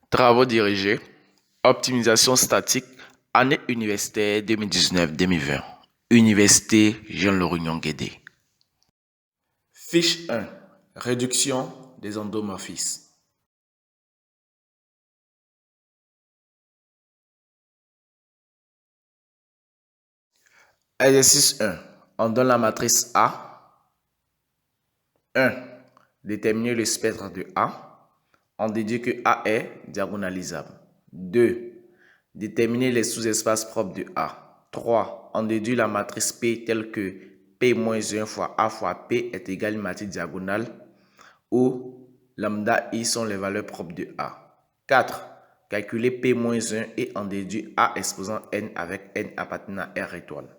Travaux dirigés, optimisation statique, année universitaire 2019-2020. Université Jean-Laurent-Guédé. Fiche 1. Réduction des endomorphismes. Exercice 1. On donne la matrice A. 1. Déterminer le spectre de A. On déduit que A est diagonalisable. 2. Déterminer les sous-espaces propres de A. 3. On déduit la matrice P telle que P-1 fois A fois P est égal à une matrice diagonale où lambda I sont les valeurs propres de A. 4. Calculer P-1 et on déduit A exposant N avec N appartenant à R étoile.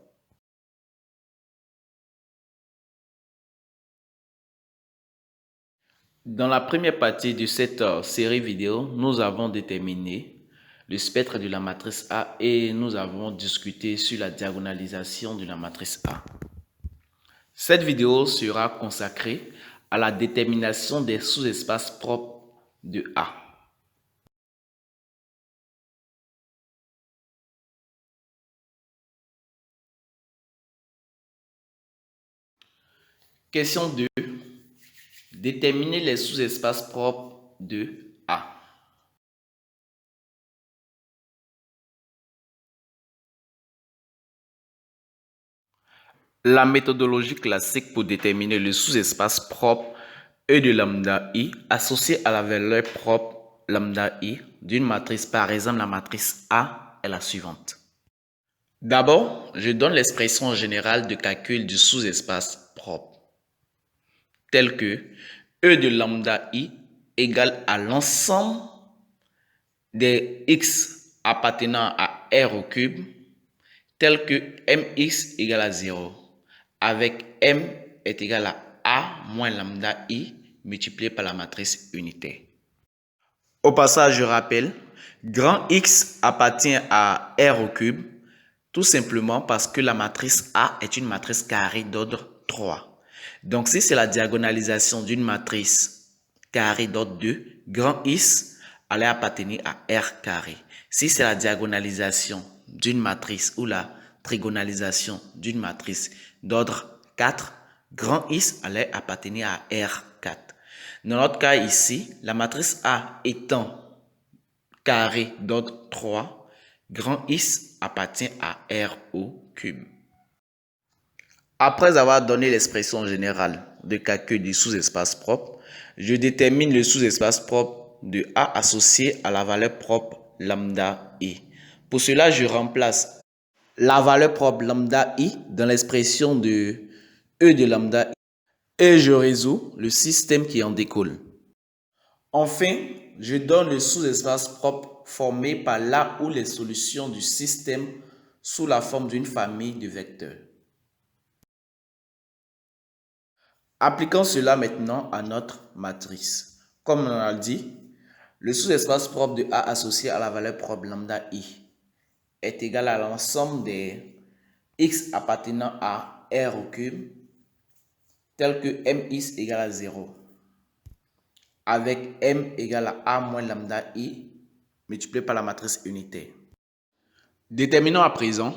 Dans la première partie de cette série vidéo, nous avons déterminé le spectre de la matrice A et nous avons discuté sur la diagonalisation de la matrice A. Cette vidéo sera consacrée à la détermination des sous-espaces propres de A. Question 2. Déterminer les sous-espaces propres de A. La méthodologie classique pour déterminer le sous-espace propre E de lambda I associé à la valeur propre lambda I d'une matrice, par exemple la matrice A, est la suivante. D'abord, je donne l'expression générale de calcul du sous-espace propre, telle que E de lambda I égale à l'ensemble des x appartenant à R au cube, tel que mx égale à 0, avec m est égal à A moins lambda I multiplié par la matrice unitaire. Au passage, je rappelle, grand X appartient à R au cube, tout simplement parce que la matrice A est une matrice carrée d'ordre 3. Donc, si c'est la diagonalisation d'une matrice carrée d'ordre 2, grand X allait appartenir à R carré. Si c'est la diagonalisation d'une matrice ou la trigonalisation d'une matrice d'ordre 4, grand X allait appartenir à R4. Dans notre cas ici, la matrice A étant carré d'ordre 3, grand X appartient à R au cube. Après avoir donné l'expression générale de calcul du sous-espace propre, je détermine le sous-espace propre de A associé à la valeur propre lambda I. Pour cela, je remplace la valeur propre lambda I dans l'expression de E de lambda I et je résous le système qui en découle. Enfin, je donne le sous-espace propre formé par là où les solutions du système sous la forme d'une famille de vecteurs. Appliquons cela maintenant à notre matrice. Comme on a dit, le sous-espace propre de A associé à la valeur propre lambda I est égal à l'ensemble des x appartenant à R au cube, tel que mx égale à 0, avec m égale à A moins lambda I multiplié par la matrice unitaire. Déterminons à présent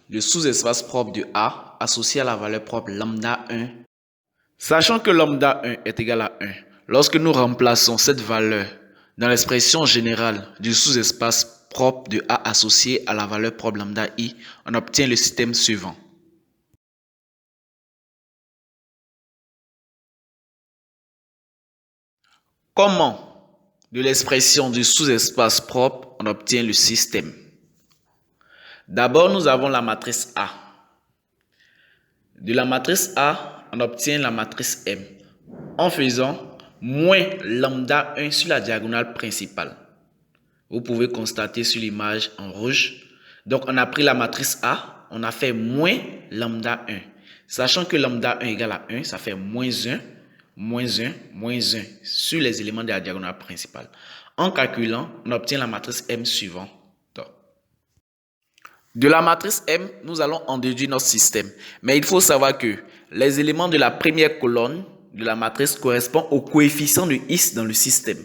le sous-espace propre de A associé à la valeur propre lambda 1. Sachant que lambda 1 est égal à 1, lorsque nous remplaçons cette valeur dans l'expression générale du sous-espace propre de A associé à la valeur propre lambda I, on obtient le système suivant. Comment, de l'expression du sous-espace propre, on obtient le système? D'abord, nous avons la matrice A. De la matrice A, on obtient la matrice M en faisant moins lambda 1 sur la diagonale principale. Vous pouvez constater sur l'image en rouge. Donc, on a pris la matrice A, on a fait moins lambda 1. Sachant que lambda 1 égale à 1, ça fait moins 1, moins 1, moins 1 sur les éléments de la diagonale principale. En calculant, on obtient la matrice M suivante. De la matrice M, nous allons en déduire notre système. Mais il faut savoir que les éléments de la première colonne de la matrice correspondent au coefficient de X dans le système.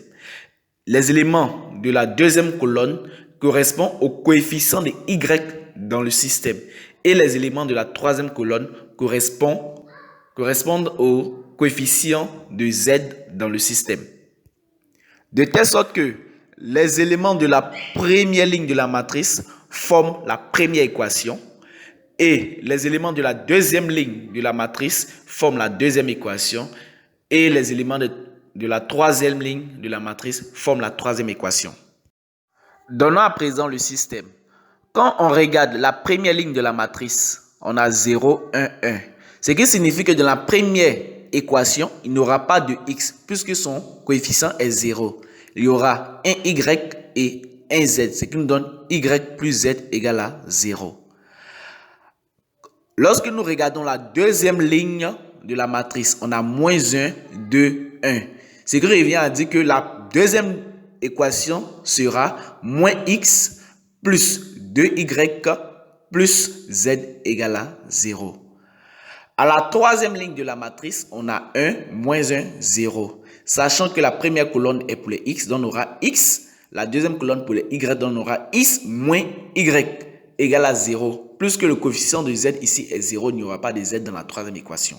Les éléments de la deuxième colonne correspondent au coefficient de y dans le système et les éléments de la troisième colonne correspondent au coefficient de z dans le système. De telle sorte que les éléments de la première ligne de la matrice forment la première équation et les éléments de la deuxième ligne de la matrice forment la deuxième équation et les éléments de la troisième ligne de la matrice forment la troisième équation. Donnons à présent le système. Quand on regarde la première ligne de la matrice, on a 0, 1, 1. Ce qui signifie que dans la première équation, il n'y aura pas de x puisque son coefficient est 0. Il y aura un y et un z, ce qui nous donne y plus z égale à 0. Lorsque nous regardons la deuxième ligne de la matrice, on a moins 1, 2, 1. Ce qui revient à dire que la deuxième équation sera moins x plus 2y plus z égale à 0. À la troisième ligne de la matrice, on a 1, moins 1, 0. Sachant que la première colonne est pour les x, donc on aura x. La deuxième colonne pour les y, donc on aura x moins y égale à 0. Plus que le coefficient de z ici est 0, il n'y aura pas de z dans la troisième équation.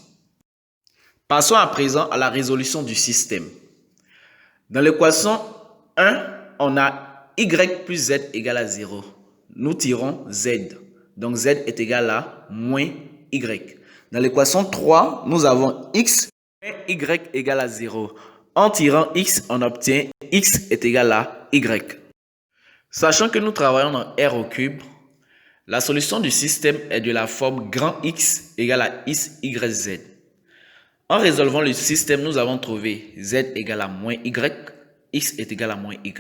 Passons à présent à la résolution du système. Dans l'équation 1, on a y plus z égale à 0. Nous tirons z. Donc z est égal à moins y. Dans l'équation 3, nous avons x moins y égale à 0. En tirant x, on obtient x est égal à y. Sachant que nous travaillons dans R au cube, la solution du système est de la forme grand X égale à x, y, z. En résolvant le système, nous avons trouvé z égale à moins y, x est égal à moins y.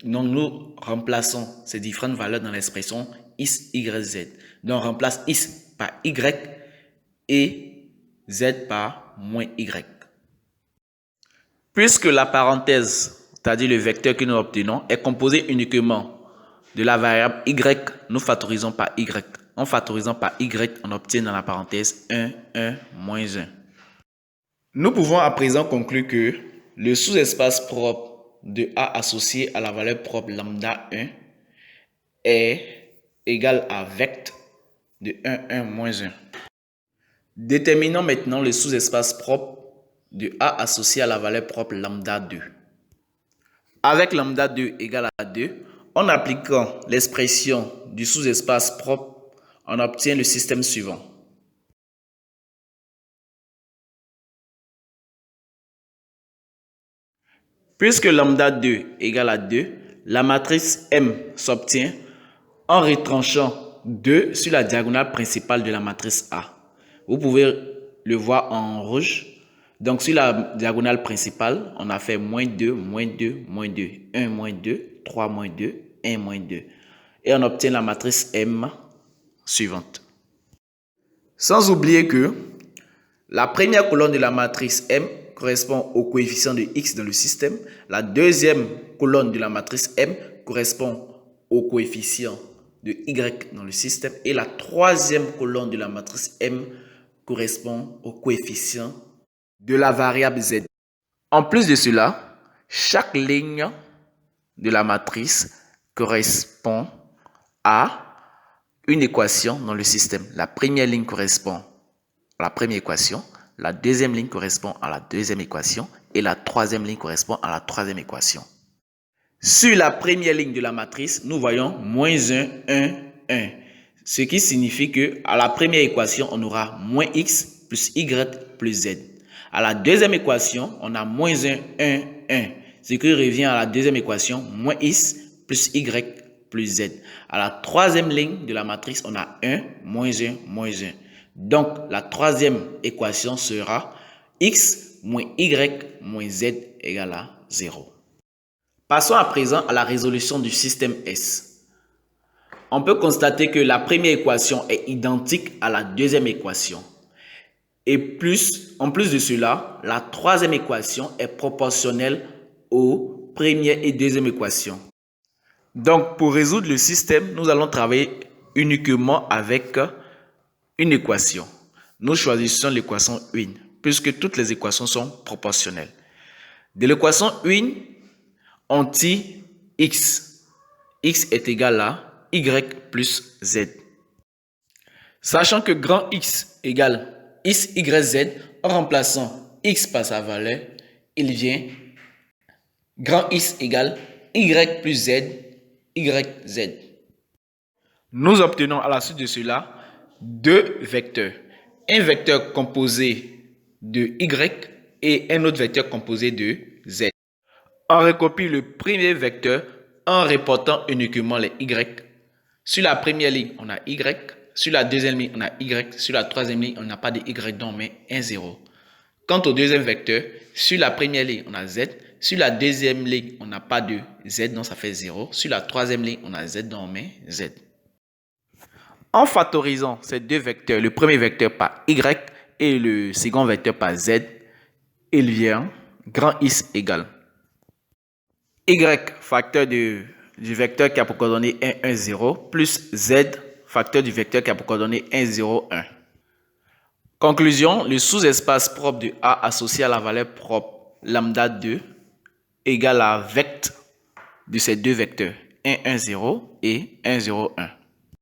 Donc nous remplaçons ces différentes valeurs dans l'expression x, y, z. Donc on remplace x par y et z par moins y. Puisque la parenthèse, c'est-à-dire le vecteur que nous obtenons, est composé uniquement de la variable y, nous factorisons par y. En factorisant par y, on obtient dans la parenthèse 1, 1, moins 1. Nous pouvons à présent conclure que le sous-espace propre de A associé à la valeur propre lambda 1 est égal à vecte de 1, 1, moins 1. Déterminons maintenant le sous-espace propre de A associé à la valeur propre lambda 2. Avec lambda 2 égale à 2, en appliquant l'expression du sous-espace propre, on obtient le système suivant. Puisque lambda 2 égale à 2, la matrice M s'obtient en retranchant 2 sur la diagonale principale de la matrice A. Vous pouvez le voir en rouge. Donc sur la diagonale principale, on a fait moins 2, moins 2, moins 2, 1, moins 2, 3, moins 2, 1, moins 2. Et on obtient la matrice M suivante. Sans oublier que la première colonne de la matrice M correspond au coefficient de x dans le système. La deuxième colonne de la matrice M correspond au coefficient de y dans le système. Et la troisième colonne de la matrice M correspond au coefficient de la variable z. En plus de cela, chaque ligne de la matrice correspond à une équation dans le système. La première ligne correspond à la première équation, la deuxième ligne correspond à la deuxième équation et la troisième ligne correspond à la troisième équation. Sur la première ligne de la matrice, nous voyons moins 1, 1, 1. Ce qui signifie que à la première équation, on aura moins x plus y plus z. À la deuxième équation, on a moins 1, 1, 1. Ce qui revient à la deuxième équation, moins x plus y plus z. À la troisième ligne de la matrice, on a 1, moins 1, moins 1. Donc, la troisième équation sera x moins y moins z égale à 0. Passons à présent à la résolution du système S. On peut constater que la première équation est identique à la deuxième équation. Et en plus de cela, la troisième équation est proportionnelle aux première et deuxième équations. Donc, pour résoudre le système, nous allons travailler uniquement avec une équation. Nous choisissons l'équation 1, puisque toutes les équations sont proportionnelles. De l'équation 1, on tire x. X est égal à y plus z. Sachant que grand X égale x, y, z, en remplaçant x par sa valeur, il vient grand X égale y plus z, y, z. Nous obtenons à la suite de cela deux vecteurs. Un vecteur composé de y et un autre vecteur composé de z. On recopie le premier vecteur en reportant uniquement les y. Sur la première ligne, on a y. Sur la deuxième ligne, on a y. Sur la troisième ligne, on n'a pas de y, donc on met 1, 0. Quant au deuxième vecteur, sur la première ligne, on a z. Sur la deuxième ligne, on n'a pas de z, donc ça fait 0. Sur la troisième ligne, on a z, donc on met z. En factorisant ces deux vecteurs, le premier vecteur par y et le second vecteur par z, il vient grand X égale y facteur du vecteur qui a pour coordonnée 1, 1, 0 plus z facteur du vecteur qui a pour coordonnée 1, 0, 1. Conclusion, le sous-espace propre de A associé à la valeur propre lambda 2 égale à vect de ces deux vecteurs 1, 1, 0 et 1, 0, 1.